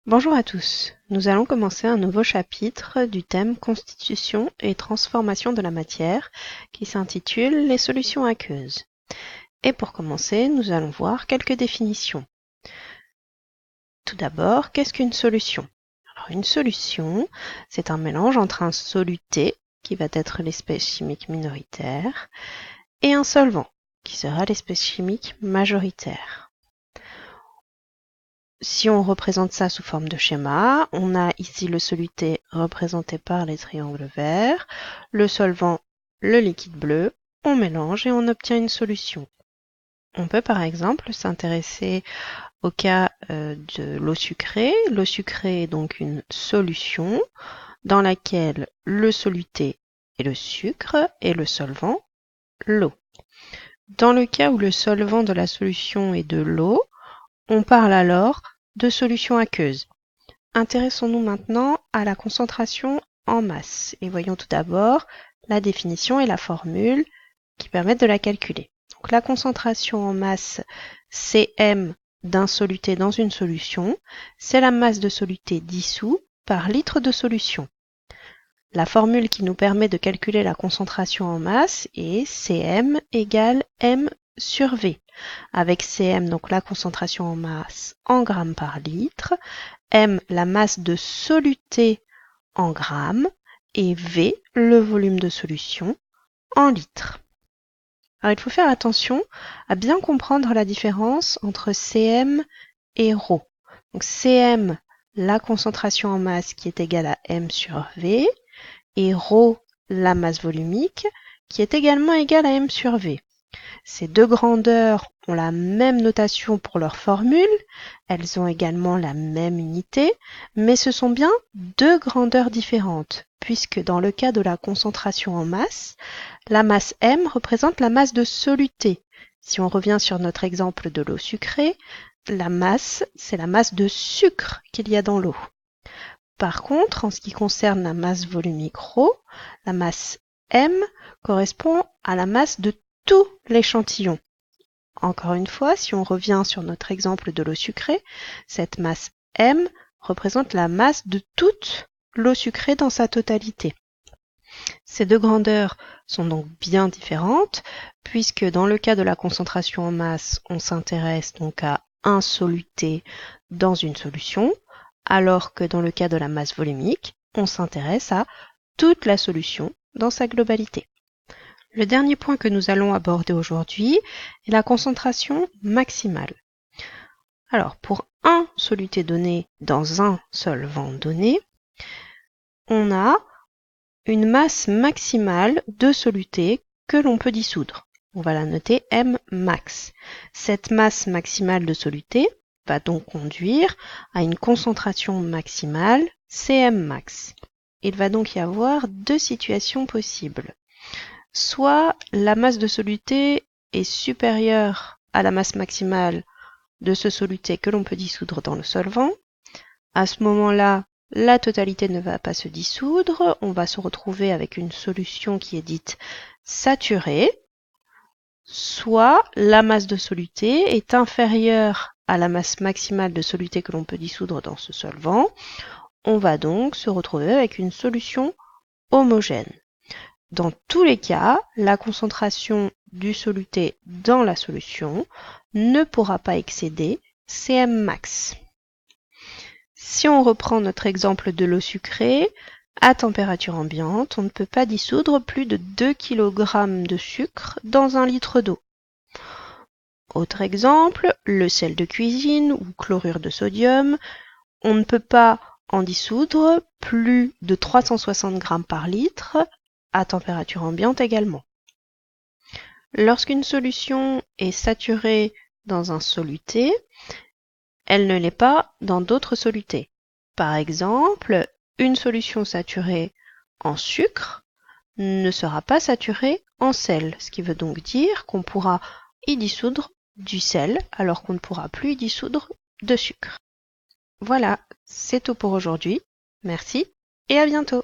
Bonjour à tous, nous allons commencer un nouveau chapitre du thème Constitution et transformation de la matière qui s'intitule Les solutions aqueuses. Et pour commencer, nous allons voir quelques définitions. Tout d'abord, qu'est-ce qu'une solution? Alors, une solution, c'est un mélange entre un soluté, qui va être l'espèce chimique minoritaire, et un solvant, qui sera l'espèce chimique majoritaire. Si on représente ça sous forme de schéma, on a ici le soluté représenté par les triangles verts, le solvant, le liquide bleu, on mélange et on obtient une solution. On peut par exemple s'intéresser au cas de l'eau sucrée. L'eau sucrée est donc une solution dans laquelle le soluté est le sucre et le solvant, l'eau. Dans le cas où le solvant de la solution est de l'eau, on parle alors de solution aqueuse. Intéressons-nous maintenant à la concentration en masse et voyons tout d'abord la définition et la formule qui permettent de la calculer. Donc, la concentration en masse Cm d'un soluté dans une solution, c'est la masse de soluté dissous par litre de solution. La formule qui nous permet de calculer la concentration en masse est Cm égale m sur V, avec Cm, donc la concentration en masse en grammes par litre, m, la masse de soluté en grammes, et V, le volume de solution, en litres. Alors il faut faire attention à bien comprendre la différence entre Cm et ρ. Donc Cm, la concentration en masse qui est égale à m sur V, et ρ, la masse volumique, qui est également égale à m sur V. Ces deux grandeurs ont la même notation pour leur formule, elles ont également la même unité, mais ce sont bien deux grandeurs différentes, puisque dans le cas de la concentration en masse, la masse m représente la masse de soluté. Si on revient sur notre exemple de l'eau sucrée, la masse, c'est la masse de sucre qu'il y a dans l'eau. Par contre, en ce qui concerne la masse volumique ρ, la masse m correspond à la masse de tout l'échantillon. Encore une fois, si on revient sur notre exemple de l'eau sucrée, cette masse m représente la masse de toute l'eau sucrée dans sa totalité. Ces deux grandeurs sont donc bien différentes, puisque dans le cas de la concentration en masse, on s'intéresse donc à un soluté dans une solution, alors que dans le cas de la masse volumique, on s'intéresse à toute la solution dans sa globalité. Le dernier point que nous allons aborder aujourd'hui est la concentration maximale. Alors, pour un soluté donné dans un solvant donné, on a une masse maximale de soluté que l'on peut dissoudre. On va la noter M max. Cette masse maximale de soluté va donc conduire à une concentration maximale Cm max. Il va donc y avoir deux situations possibles. Soit la masse de soluté est supérieure à la masse maximale de ce soluté que l'on peut dissoudre dans le solvant. À ce moment-là, la totalité ne va pas se dissoudre, on va se retrouver avec une solution qui est dite saturée, soit la masse de soluté est inférieure à la masse maximale de soluté que l'on peut dissoudre dans ce solvant. On va donc se retrouver avec une solution homogène. Dans tous les cas, la concentration du soluté dans la solution ne pourra pas excéder Cm max. Si on reprend notre exemple de l'eau sucrée, à température ambiante, on ne peut pas dissoudre plus de 2 kg de sucre dans 1 litre d'eau. Autre exemple, le sel de cuisine ou chlorure de sodium, on ne peut pas en dissoudre plus de 360 g par litre, à température ambiante également. Lorsqu'une solution est saturée dans un soluté, elle ne l'est pas dans d'autres solutés. Par exemple, une solution saturée en sucre ne sera pas saturée en sel, ce qui veut donc dire qu'on pourra y dissoudre du sel alors qu'on ne pourra plus y dissoudre de sucre. Voilà, c'est tout pour aujourd'hui. Merci et à bientôt.